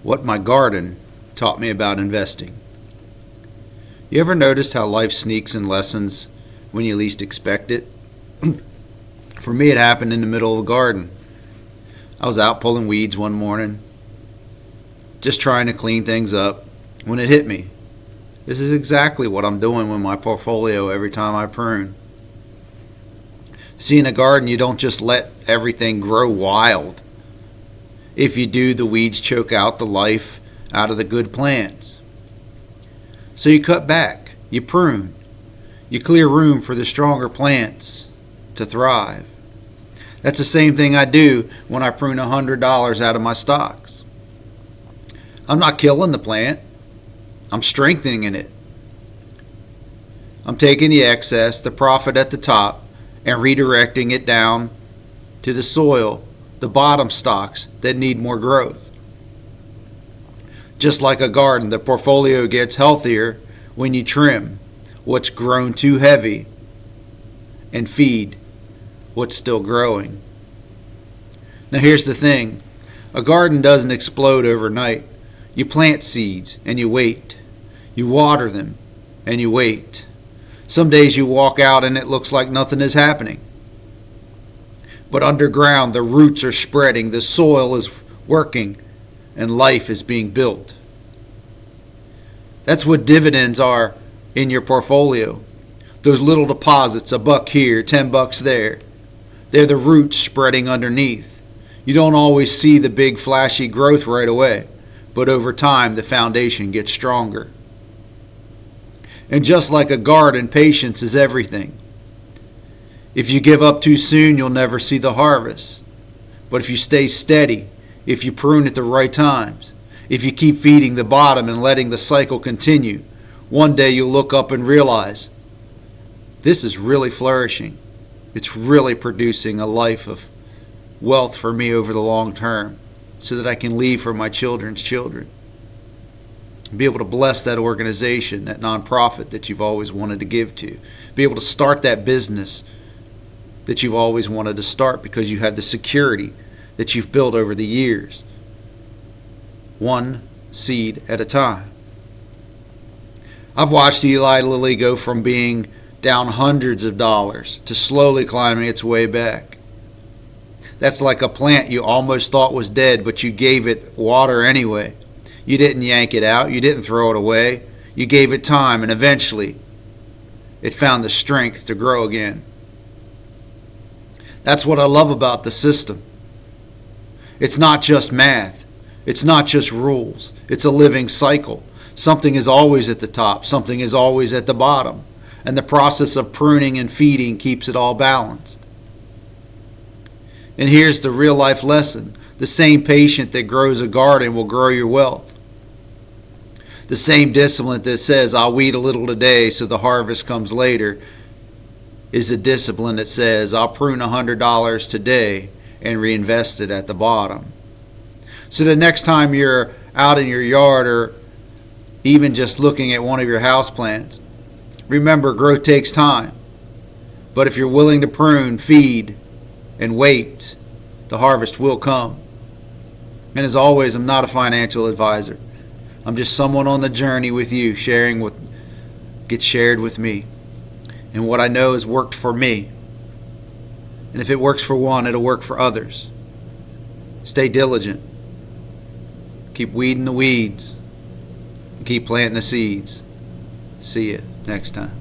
what my garden taught me about investing. You ever noticed how life sneaks in lessons when you least expect it? For me, it happened in the middle of a garden. I was out pulling weeds one morning, just trying to clean things up, when it hit me. This is exactly what I'm doing with my portfolio every time I prune. See, in a garden, you don't just let everything grow wild. If you do, the weeds choke out the life out of the good plants. So you cut back, you prune, you clear room for the stronger plants to thrive. That's the same thing I do when I prune $100 out of my stocks. I'm not killing the plant, I'm strengthening it. I'm taking the excess, the profit at the top, and redirecting it down to the soil, the bottom stocks that need more growth. Just like a garden, the portfolio gets healthier when you trim what's grown too heavy and feed what's still growing. Now here's the thing, a garden doesn't explode overnight. You plant seeds and you wait. You water them and you wait. Some days you walk out and it looks like nothing is happening. But underground, the roots are spreading, the soil is working, and life is being built. That's what dividends are in your portfolio. Those little deposits, $1 here, $10 there. They're the roots spreading underneath. You don't always see the big flashy growth right away, but over time the foundation gets stronger. And just like a garden, patience is everything. If you give up too soon, you'll never see the harvest. But if you stay steady, if you prune at the right times, if you keep feeding the bottom and letting the cycle continue, one day you'll look up and realize, this is really flourishing. It's really producing a life of wealth for me over the long term so that I can leave for my children's children. Be able to bless that organization, that nonprofit that you've always wanted to give to. Be able to start that business that you've always wanted to start because you have the security that you've built over the years. One seed at a time. I've watched Eli Lilly go from being down hundreds of dollars to slowly climbing its way back. That's like a plant you almost thought was dead, but you gave it water anyway. You didn't yank it out. You didn't throw it away. You gave it time, and eventually it found the strength to grow again. That's what I love about the system. It's not just math. It's not just rules. It's a living cycle. Something is always at the top. Something is always at the bottom. And the process of pruning and feeding keeps it all balanced. And here's the real life lesson. The same patient that grows a garden will grow your wealth. The same discipline that says, I'll weed a little today so the harvest comes later, is the discipline that says, I'll prune $100 today and reinvest it at the bottom. So the next time you're out in your yard or even just looking at one of your house plants, remember, growth takes time. But if you're willing to prune, feed, and wait, the harvest will come. And as always, I'm not a financial advisor. I'm just someone on the journey with you, sharing what gets shared with me. And what I know has worked for me. And if it works for one, it'll work for others. Stay diligent. Keep weeding the weeds. And keep planting the seeds. See you next time.